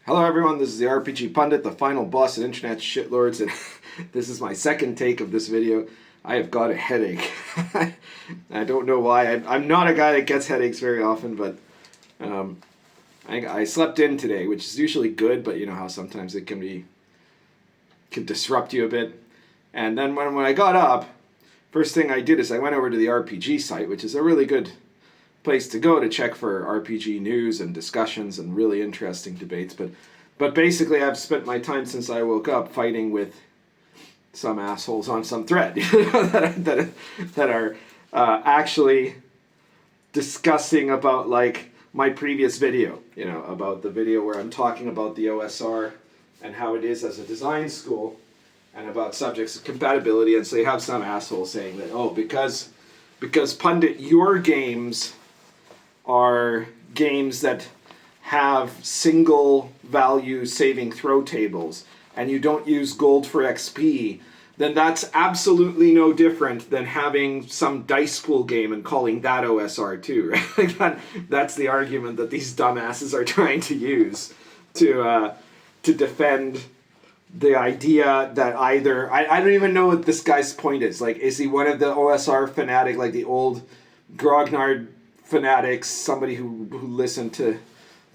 Hello everyone, this is the RPG Pundit, the final boss of internet shitlords, and this is my second take of this video. I have got a headache. I don't know why. I'm not a guy that gets headaches very often, but I slept in today, which is usually good, but you know how sometimes it can disrupt you a bit. And then when I got up, first thing I did is I went over to the RPG site, which is a really good place to go to check for RPG news and discussions and really interesting debates. But basically, I've spent my time since I woke up fighting with some assholes on some thread that are actually discussing about like my previous video, you know, about the video where I'm talking about the OSR and how it is as a design school and about subjects of compatibility. And so you have some asshole saying that, oh, because Pundit, your games are games that have single value saving throw tables and you don't use gold for XP, then that's absolutely no different than having some dice pool game and calling that OSR too, right? Like that's the argument that these dumbasses are trying to use to defend the idea that either... I don't even know what this guy's point is. Like, is he one of the OSR fanatic, like the old grognard fanatics, somebody who listened to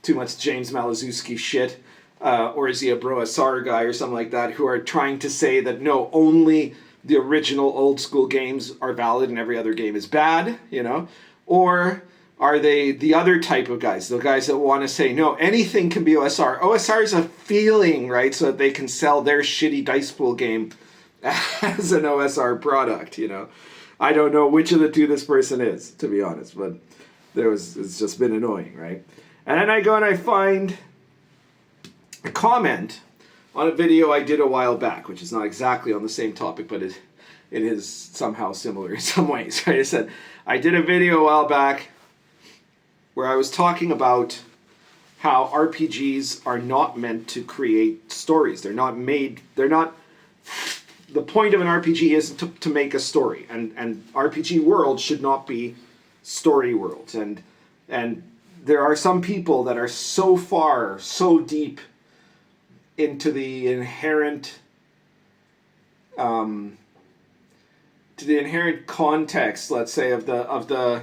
too much James Malazewski shit, or is he a Bro-Asar guy or something like that, who are trying to say that no, only the original old school games are valid and every other game is bad, you know? Or are they the other type of guys, the guys that want to say, no, anything can be OSR. OSR is a feeling, right, so that they can sell their shitty dice pool game as an OSR product, you know? I don't know which of the two this person is, to be honest, but it's just been annoying, right? And then I go and I find a comment on a video I did a while back, which is not exactly on the same topic, but it is somehow similar in some ways, right? I said, I did a video a while back where I was talking about how RPGs are not meant to create stories. The point of an RPG is to make a story, and RPG worlds should not be story worlds. And there are some people that are so far, so deep into the inherent context, let's say, of the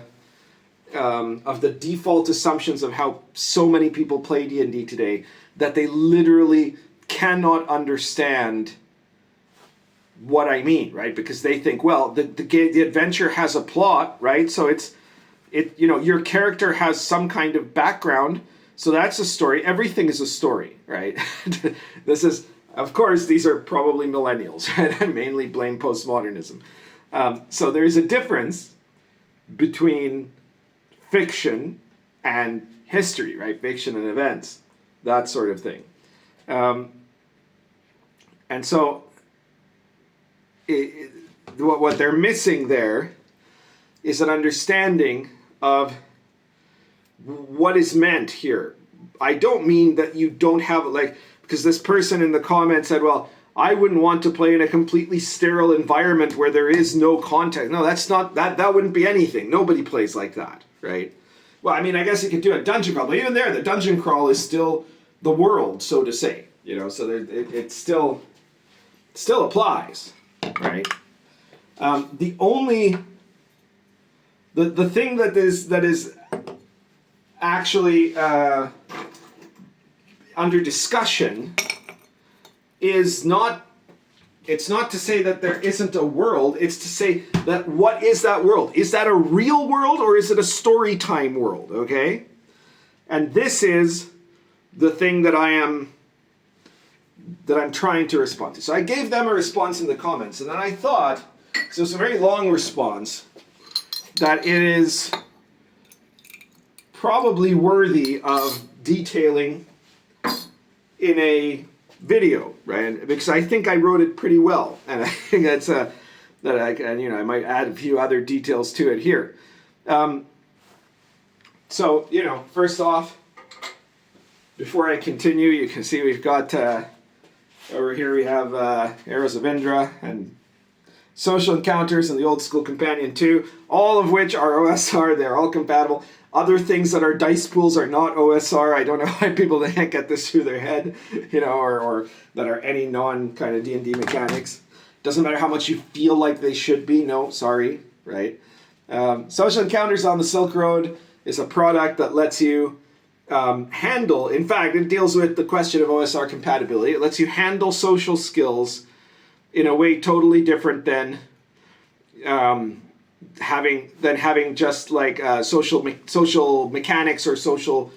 default assumptions of how so many people play D&D today, that they literally cannot understand what I mean, right? Because they think, well, the adventure has a plot, right? So you know, your character has some kind of background, so that's a story. Everything is a story, right? This is, of course, these are probably millennials, right? I mainly blame postmodernism. So there is a difference between fiction and history, right? Fiction and events, that sort of thing. And so what they're missing there is an understanding of what is meant here. I don't mean that you don't have, like, because this person in the comments said, well, I wouldn't want to play in a completely sterile environment where there is no context. No, that's not, that wouldn't be anything. Nobody plays like that, right? Well, I mean, I guess you could do a dungeon crawl, but even there, the dungeon crawl is still the world, so to say, you know, so it still applies, right? The thing that is actually under discussion is it's not to say that there isn't a world, it's to say that what is that world? Is that a real world or is it a story time world, okay? And this is the thing that I'm trying to respond to. So I gave them a response in the comments, and then I thought, so it's a very long response, that it is probably worthy of detailing in a video, right? Because I think I wrote it pretty well, and I think that's I might add a few other details to it here. So, you know, first off, before I continue, you can see we've got over here we have Arrows of Indra, and Social Encounters, and the Old School Companion 2, all of which are OSR. They're all compatible. Other things that are dice pools are not OSR. I don't know why people can't get this through their head, you know, or that are any non kind of D&D mechanics. Doesn't matter how much you feel like they should be. No, sorry, right? Social Encounters on the Silk Road is a product that lets you handle, in fact, it deals with the question of OSR compatibility. It lets you handle social skills in a way totally different than having just like social mechanics or social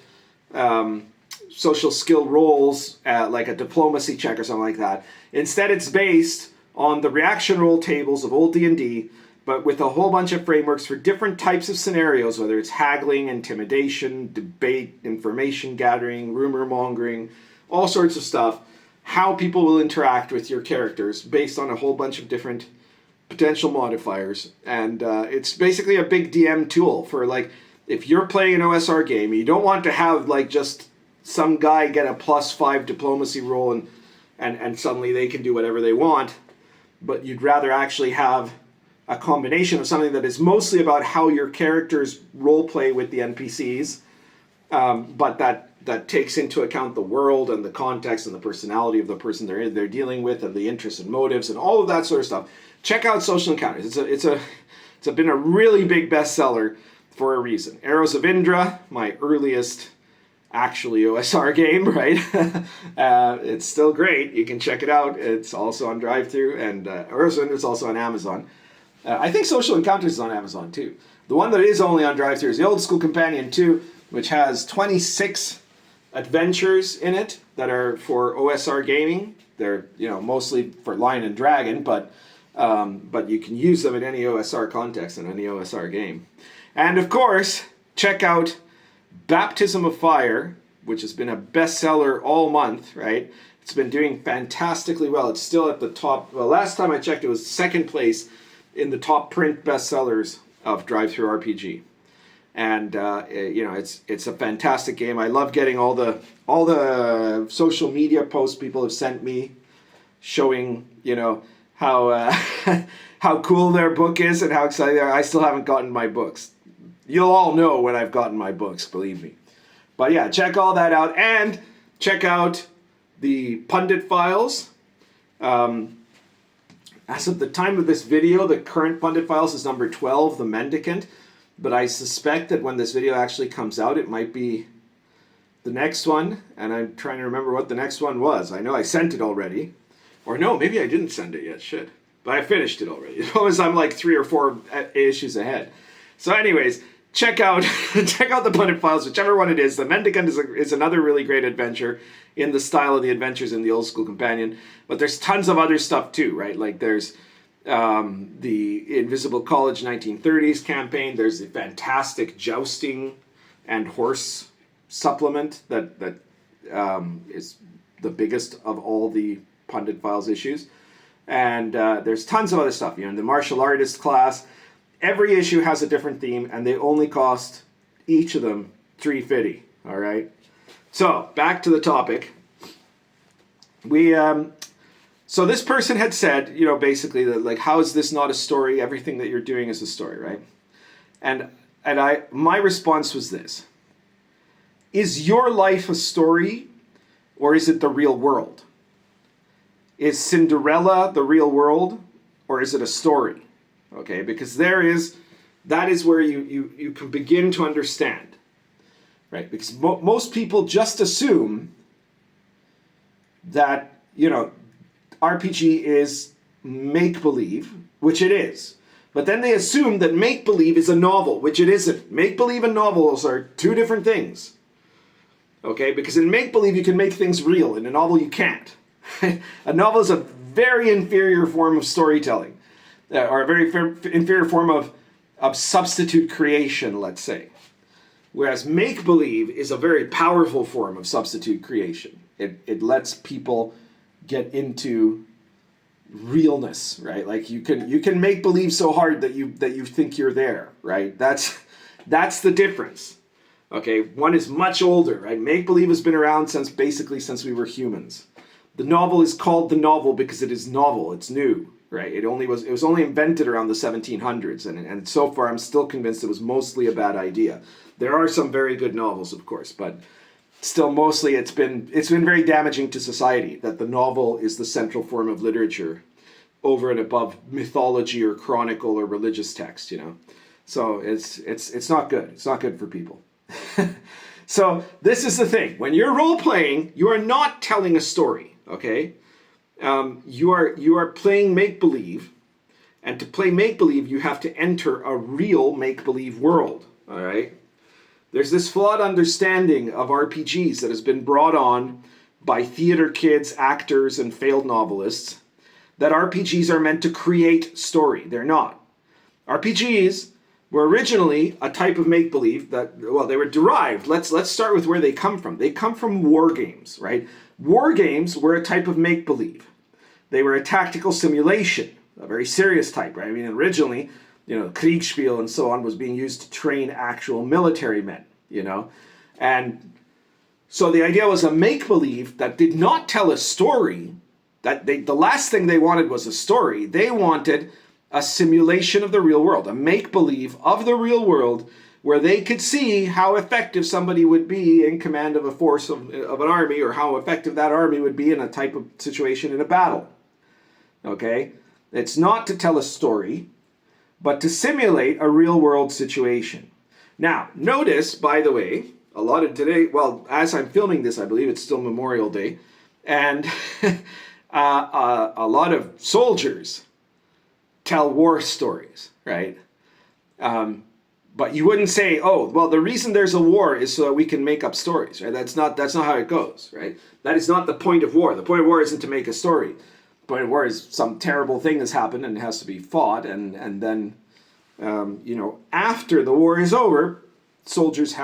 skill roles, like a diplomacy check or something like that. Instead, it's based on the reaction roll tables of old D&D, but with a whole bunch of frameworks for different types of scenarios, whether it's haggling, intimidation, debate, information gathering, rumor mongering, all sorts of stuff, how people will interact with your characters based on a whole bunch of different potential modifiers. And it's basically a big DM tool for, like, if you're playing an OSR game, you don't want to have like just some guy get a +5 diplomacy roll and suddenly they can do whatever they want, but you'd rather actually have a combination of something that is mostly about how your characters role play with the NPCs, but that takes into account the world and the context and the personality of the person they're dealing with, and the interests and motives and all of that sort of stuff. Check out Social Encounters. It's been a really big bestseller for a reason. Arrows of Indra, my earliest actually OSR game, right? It's still great. You can check it out. It's also on drive-thru, and Arrows of Indra is also on Amazon. I think Social Encounters is on Amazon too. The one that is only on drive-thru is the Old School Companion 2, which has 26 adventures in it that are for OSR gaming. They're, you know, mostly for Lion and Dragon, but you can use them in any OSR context in any OSR game. And of course, check out Baptism of Fire, which has been a bestseller all month, right? It's been doing fantastically well. It's still at the top. Well, last time I checked, it was second place in the top print bestsellers of drive-thru RPG. And you know, it's a fantastic game. I love getting all the social media posts people have sent me, showing, you know, how how cool their book is and how excited they are. I still haven't gotten my books. You'll all know when I've gotten my books, believe me. But yeah, check all that out, and check out the Pundit Files. As of the time of this video, the current Pundit Files is number 12, The Mendicant. But I suspect that when this video actually comes out, it might be the next one. And I'm trying to remember what the next one was. I know I sent it already. Or no, maybe I didn't send it yet. Shit. But I finished it already. As long as I'm like 3 or 4 issues ahead. So anyways, check out the Pundit Files, whichever one it is. The Mendicant is another really great adventure in the style of the adventures in the Old School Companion. But there's tons of other stuff too, right? Like there's the Invisible College 1930s campaign. There's the fantastic jousting and horse supplement that is the biggest of all the Pundit Files issues. And there's tons of other stuff. You know, in the martial artist class, every issue has a different theme, and they only cost each of them $3.50. All right. So back to the topic. So this person had said, you know, basically that, like, how is this not a story? Everything that you're doing is a story, right? And my response was this: is your life a story, or is it the real world? Is Cinderella the real world, or is it a story? Okay, because that is where you can begin to understand, right? Because most people just assume that, you know, RPG is make-believe, which it is. But then they assume that make-believe is a novel, which it isn't. Make-believe and novels are two different things. Okay? Because in make-believe you can make things real. In a novel you can't. A novel is a very inferior form of storytelling. Or a very inferior form of substitute creation, let's say. Whereas make-believe is a very powerful form of substitute creation. It lets people get into realness, right? Like you can make believe so hard that you think you're there, right? That's the difference. Okay, one is much older, right? Make believe has been around since we were humans. The novel is called the novel because it is novel, it's new, right? It was only invented around the 1700s, and so far I'm still convinced it was mostly a bad idea. There are some very good novels, of course, but still mostly it's been very damaging to society that the novel is the central form of literature over and above mythology or chronicle or religious text, you know. So it's not good. It's not good for people. So this is the thing. When you're role-playing, you are not telling a story, okay? You are playing make-believe, and to play make-believe, you have to enter a real make-believe world, all right? There's this flawed understanding of RPGs that has been brought on by theater kids, actors, and failed novelists, that RPGs are meant to create story. They're not. RPGs were originally a type of make-believe that, well, they were derived. Let's start with where they come from. They come from war games, right? War games were a type of make-believe. They were a tactical simulation, a very serious type, right? I mean, originally, you know, Kriegspiel and so on was being used to train actual military men, you know? And so the idea was a make-believe that did not tell a story, that the last thing they wanted was a story. They wanted a simulation of the real world, a make-believe of the real world where they could see how effective somebody would be in command of a force of an army, or how effective that army would be in a type of situation in a battle. Okay? It's not to tell a story, but to simulate a real-world situation. Now, notice, by the way, a lot of today, well, as I'm filming this, I believe it's still Memorial Day, and a lot of soldiers tell war stories, right? But you wouldn't say, oh, well, the reason there's a war is so that we can make up stories, right? That's not how it goes, right? That is not the point of war. The point of war isn't to make a story. The point of war is some terrible thing has happened and it has to be fought, and then, you know, after the war is over,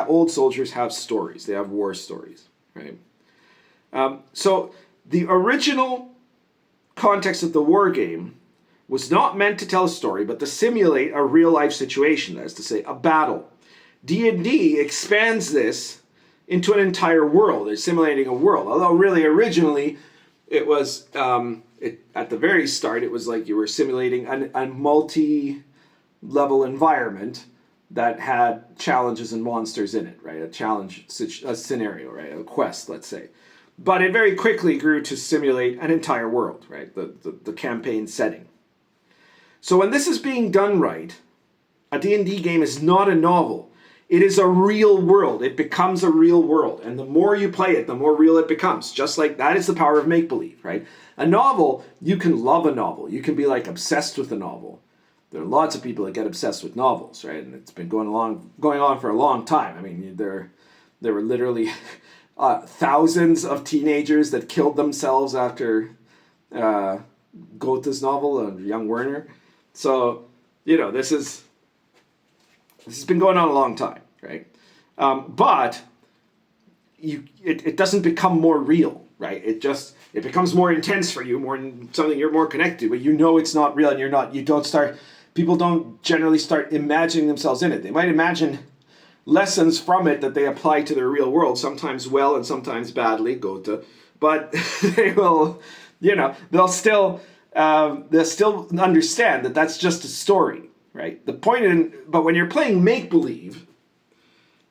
old soldiers have stories. They have war stories, right? So the original context of the war game was not meant to tell a story, but to simulate a real-life situation, that is to say, a battle. D&D expands this into an entire world. It's simulating a world, although really originally it was, at the very start, it was like you were simulating a multi-level environment that had challenges and monsters in it, right? A scenario, right? A quest, let's say. But it very quickly grew to simulate an entire world, right? The campaign setting. So when this is being done right, a D&D game is not a novel. It is a real world. It becomes a real world. And the more you play it, the more real it becomes. Just like that is the power of make-believe, right? A novel, you can love a novel. You can be like obsessed with a novel. There are lots of people that get obsessed with novels, right? And it's been going on for a long time. I mean, there were literally thousands of teenagers that killed themselves after Goethe's novel, Young Werner. So, you know, this has been going on a long time, right? But it doesn't become more real, right? It becomes more intense for you, something you're more connected to, but you know it's not real, and people don't generally start imagining themselves in it. They might imagine lessons from it that they apply to their real world, sometimes well and sometimes badly, Goethe, but they will, you know, they'll still understand that that's just a story, right? But when you're playing make-believe,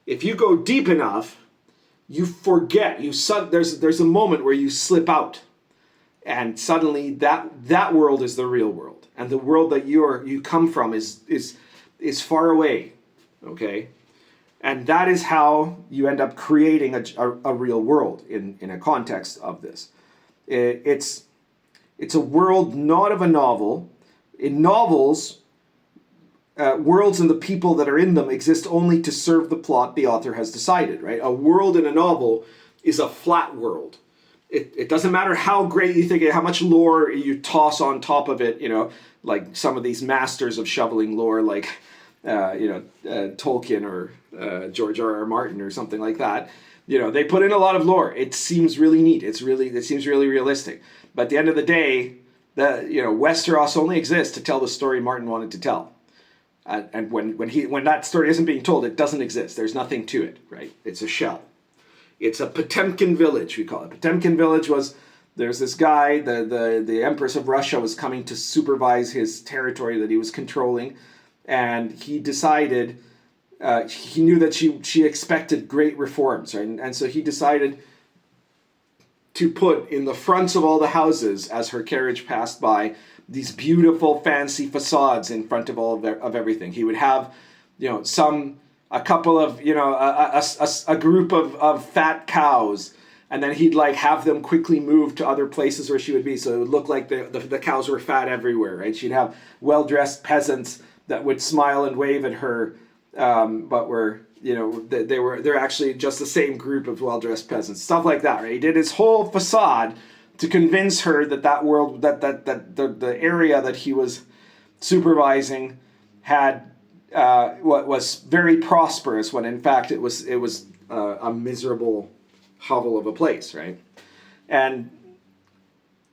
if you go deep enough, you forget, there's a moment where you slip out, and suddenly that world is the real world, and the world that you come from is far away, okay? And that is how you end up creating a real world in a context of this. It's a world not of a novel. In novels, worlds and the people that are in them exist only to serve the plot the author has decided, right? A world in a novel is a flat world. It doesn't matter how great you think it, how much lore you toss on top of it, you know, like some of these masters of shoveling lore, like, Tolkien or George R.R. Martin or something like that. You know, they put in a lot of lore. It seems really neat. It seems really realistic. But at the end of the day, Westeros only exists to tell the story Martin wanted to tell. And when that story isn't being told, it doesn't exist. There's nothing to it, right? It's a shell. It's a Potemkin village, we call it. Potemkin village was there's this guy, the Empress of Russia was coming to supervise his territory that he was controlling, and he decided, he knew that she expected great reforms, right? And so he decided to put in the fronts of all the houses, as her carriage passed by, these beautiful fancy facades in front of all of everything. He would have, a couple of, a group of fat cows, and then he'd like have them quickly move to other places where she would be, so it would look like the cows were fat everywhere, right? She'd have well-dressed peasants that would smile and wave at her, but were, they're actually just the same group of well-dressed peasants, stuff like that, right? He did his whole facade to convince her that world, that the area that he was supervising had what was very prosperous, when in fact it was a miserable hovel of a place, right? And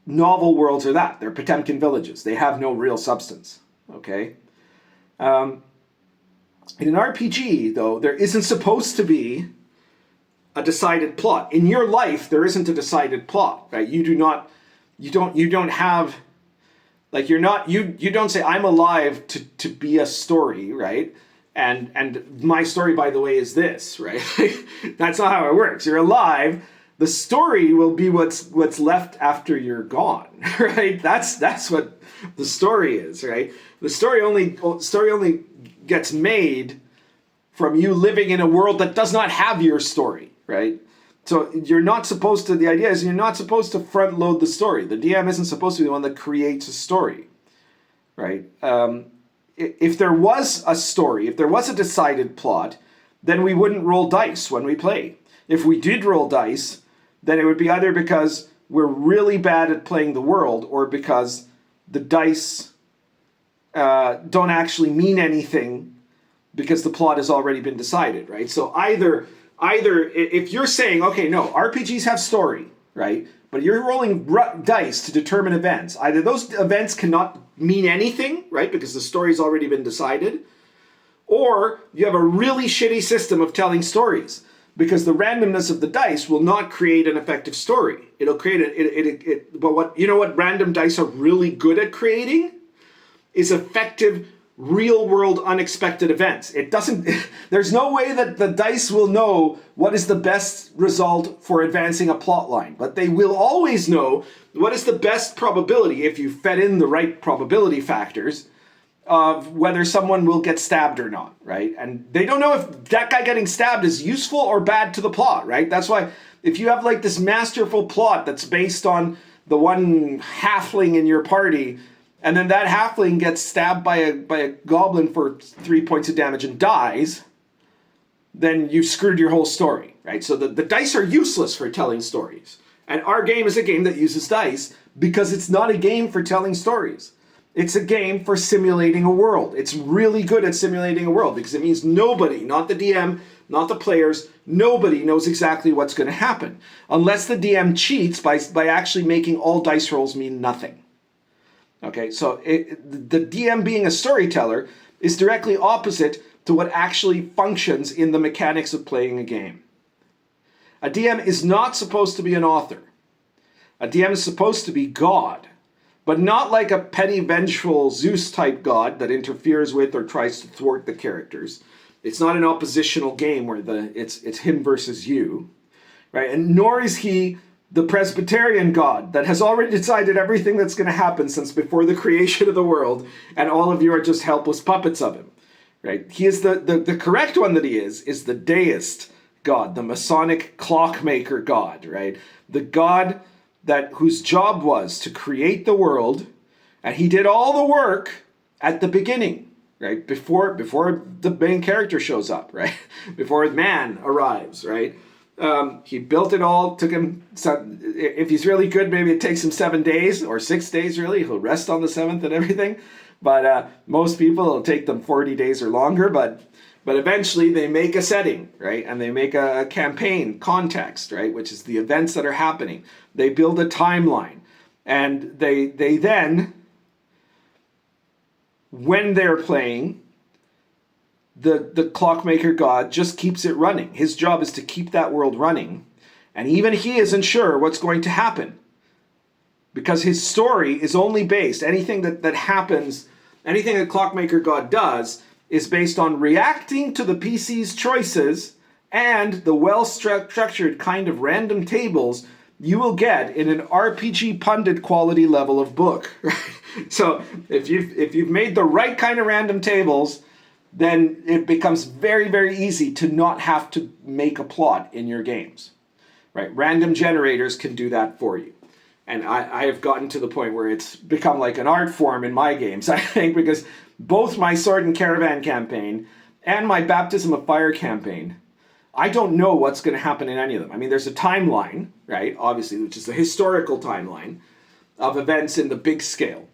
novel worlds are that. They're Potemkin villages. They have no real substance, okay? In an RPG, though, there isn't supposed to be a decided plot. In your life, there isn't a decided plot, right? You don't have, like, you don't say, I'm alive to be a story, right? And my story, by the way, is this, right? That's not how it works. You're alive. The story will be what's left after you're gone, right? That's what the story is, right? The story only gets made from you living in a world that does not have your story, right? So you're not supposed to, the idea is you're not supposed to front load the story. The DM isn't supposed to be the one that creates a story, right? If there was a story, if there was a decided plot, then we wouldn't roll dice when we play. If we did roll dice, then it would be either because we're really bad at playing the world, or because the dice don't actually mean anything because the plot has already been decided, right? So either if you're saying, okay, no, RPGs have story, right? But you're rolling dice to determine events. Either those events cannot mean anything, right? Because the story's already been decided. Or you have a really shitty system of telling stories, because the randomness of the dice will not create an effective story. It'll create but what random dice are really good at creating is effective real world unexpected events. There's no way that the dice will know what is the best result for advancing a plot line, but they will always know what is the best probability, if you fed in the right probability factors, of whether someone will get stabbed or not, right? And they don't know if that guy getting stabbed is useful or bad to the plot, right? That's why if you have like this masterful plot that's based on the one halfling in your party, and then that halfling gets stabbed by a goblin for 3 points of damage and dies, then you've screwed your whole story, right? So the dice are useless for telling stories. And our game is a game that uses dice because it's not a game for telling stories. It's a game for simulating a world. It's really good at simulating a world because it means nobody, not the DM, not the players, nobody knows exactly what's going to happen. Unless the DM cheats by actually making all dice rolls mean nothing. Okay, so the DM being a storyteller is directly opposite to what actually functions in the mechanics of playing a game. A DM is not supposed to be an author. A DM is supposed to be God, but not like a petty, vengeful Zeus-type god that interferes with or tries to thwart the characters. It's not an oppositional game where it's him versus you, right? And nor is he the Presbyterian God that has already decided everything that's going to happen since before the creation of the world, and all of you are just helpless puppets of him, right? He is the correct one that he is the deist God, the Masonic clockmaker God, right? The God whose job was to create the world, and he did all the work at the beginning, right? Before the main character shows up, right? Before man arrives, right? He built it all, took him, if he's really good, maybe it takes him 7 days or 6 days, really. He'll rest on the 7th and everything. But most people, it'll take them 40 days or longer. But eventually they make a setting, right? And they make a campaign context, right? Which is the events that are happening. They build a timeline. And they then, when they're playing, the clockmaker God just keeps it running. His job is to keep that world running. And even he isn't sure what's going to happen because his story is only based, anything that happens, anything that Clockmaker God does is based on reacting to the PC's choices and the well-structured kind of random tables you will get in an RPG pundit quality level of book. So if you've made the right kind of random tables, then it becomes very, very easy to not have to make a plot in your games. Right? Random generators can do that for you. And I have gotten to the point where it's become like an art form in my games, I think, because both my Sword and Caravan campaign and my Baptism of Fire campaign, I don't know what's going to happen in any of them. I mean, there's a timeline, right, obviously, which is the historical timeline of events in the big scale.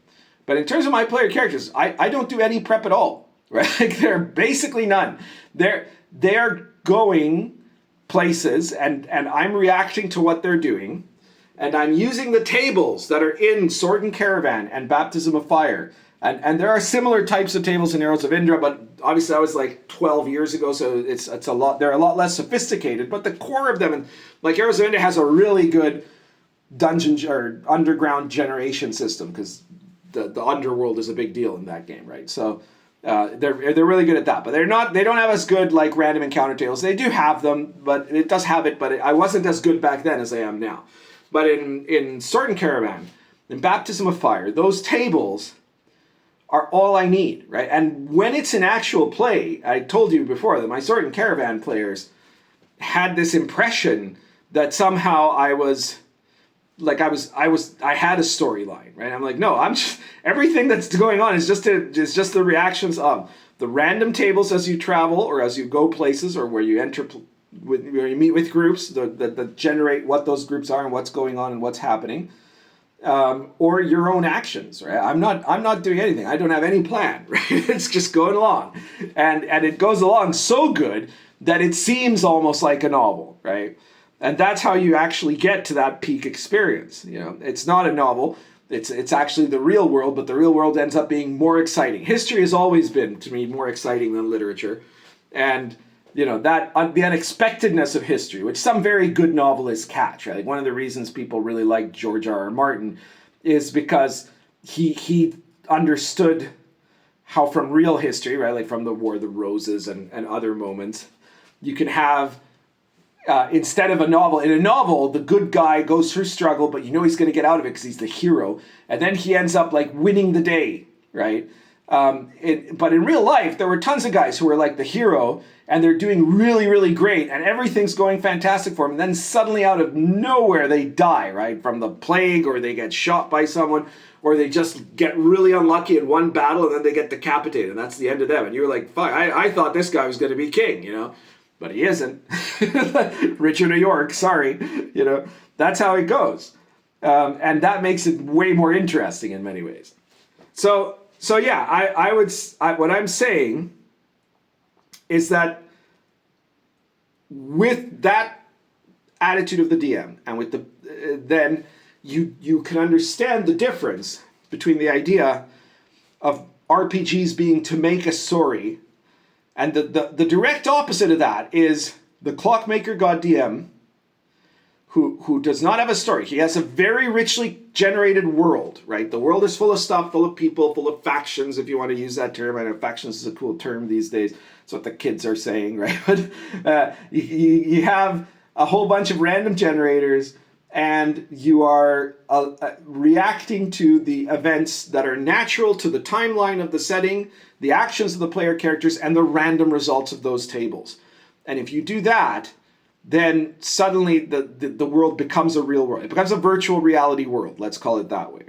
But in terms of my player characters, I don't do any prep at all, right? Like, there are basically none. They're going places, and I'm reacting to what they're doing. And I'm using the tables that are in Sword and Caravan and Baptism of Fire. And there are similar types of tables in Arrows of Indra, but obviously that was like 12 years ago, so it's a lot. They're a lot less sophisticated. But the core of them, and like Arrows of Indra has a really good dungeon or underground generation system, because the underworld is a big deal in that game, right? So they're really good at that. But they don't have as good like random encounter tables. They do have them, but it does have it. But I wasn't as good back then as I am now. But in Sword and Caravan, in Baptism of Fire, those tables are all I need, right? And when it's an actual play, I told you before that my Sword and Caravan players had this impression that somehow I had a storyline, right? I'm like, no, I'm just, everything that's going on is just the reactions of the random tables as you travel or as you go places or where you enter where you meet with groups that generate what those groups are and what's going on and what's happening, or your own actions. Right? I'm not doing anything. I don't have any plan. Right? It's just going along, and it goes along so good that it seems almost like a novel, right? And that's how you actually get to that peak experience. You know, it's not a novel. It's actually the real world, but the real world ends up being more exciting. History has always been, to me, more exciting than literature, and you know, that the unexpectedness of history, which some very good novelists catch, right? Like one of the reasons people really like George R.R. Martin is because he understood how from real history, right, like from the War of the Roses and other moments, you can have, instead of a novel, in a novel, the good guy goes through struggle, but you know he's going to get out of it because he's the hero. And then he ends up like winning the day, right? But in real life, there were tons of guys who were like the hero, and they're doing really, really great, and everything's going fantastic for them. And then suddenly, out of nowhere, they die, right? From the plague, or they get shot by someone, or they just get really unlucky in one battle, and then they get decapitated, and that's the end of them. And you're like, fuck, I thought this guy was going to be king, you know? But he isn't. Richard of York, sorry. You know, that's how it goes. And that makes it way more interesting in many ways. So yeah, what I'm saying is that with that attitude of the DM and with then you can understand the difference between the idea of RPGs being to make a story, and the direct opposite of that is the Clockmaker God DM who does not have a story. He has a very richly generated world, right? The world is full of stuff, full of people, full of factions, if you want to use that term. I know factions is a cool term these days. That's what the kids are saying, right? But you have a whole bunch of random generators, and you are reacting to the events that are natural to the timeline of the setting, the actions of the player characters, and the random results of those tables. And if you do that, then suddenly the world becomes a real world. It becomes a virtual reality world, let's call it that way,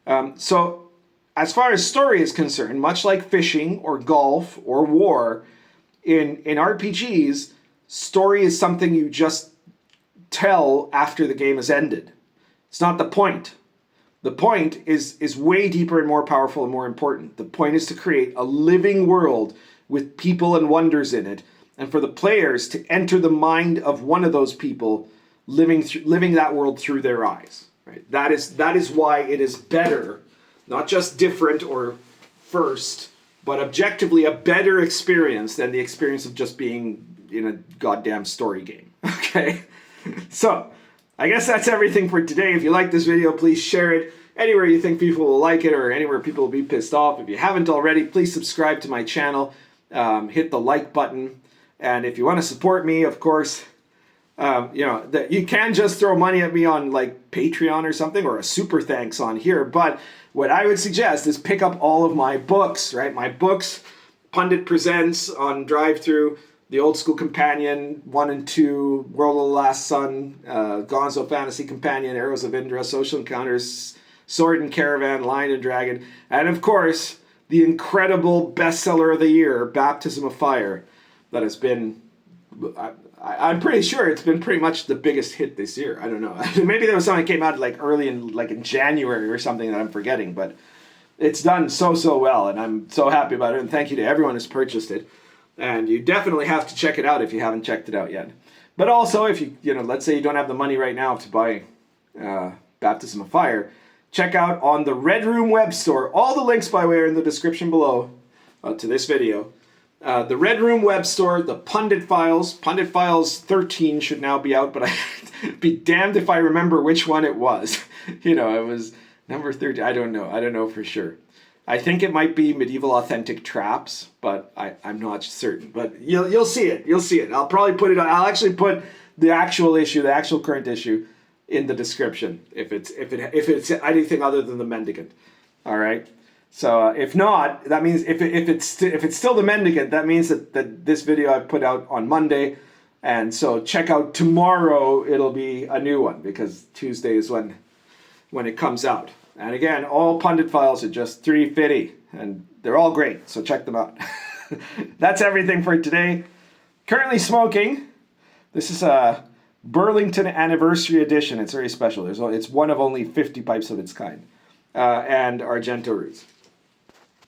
right? So as far as story is concerned, much like fishing or golf or war, in RPGs, story is something you just tell after the game has ended. It's not the point. The point is way deeper and more powerful and more important. The point is to create a living world with people and wonders in it, and for the players to enter the mind of one of those people living that world through their eyes. Right? That is why it is better, not just different or first, but objectively a better experience than the experience of just being in a goddamn story game. Okay? So, I guess that's everything for today. If you like this video, please share it anywhere you think people will like it or anywhere people will be pissed off. If you haven't already, please subscribe to my channel. Hit the like button. And if you want to support me, of course, you can just throw money at me on like Patreon or something, or a super thanks on here. But what I would suggest is pick up all of my books, right? My books, Pundit Presents on Drive-Thru, The Old School Companion, 1 and 2, World of the Last Sun, Gonzo Fantasy Companion, Arrows of Indra, Social Encounters, Sword and Caravan, Lion and Dragon, and of course, the incredible bestseller of the year, Baptism of Fire, that has been, I'm pretty sure it's been pretty much the biggest hit this year. I don't know. Maybe there was something that came out like early in January or something that I'm forgetting, but it's done so well, and I'm so happy about it, and thank you to everyone who's purchased it. And you definitely have to check it out if you haven't checked it out yet. But also, if let's say you don't have the money right now to buy Baptism of Fire, check out on the Red Room Webstore. All the links, by the way, are in the description below to this video. The Red Room Webstore, the Pundit Files. Pundit Files 13 should now be out, but I'd be damned if I remember which one it was. It was number 13. I don't know for sure. I think it might be Medieval Authentic Traps, but I'm not certain. But you'll see it. You'll see it. I'll probably put it on. I'll actually put the actual issue, the actual current issue, in the description if it's anything other than the Mendicant. All right. So if not, that means if it's still the Mendicant, that means that this video I put out on Monday, and so check out tomorrow. It'll be a new one because Tuesday is when it comes out. And again, all Pundit Files are just $3.50, and they're all great, so check them out. That's everything for today. Currently smoking. This is a Burlington Anniversary Edition. It's very special. It's one of only 50 pipes of its kind. And Argento Roots.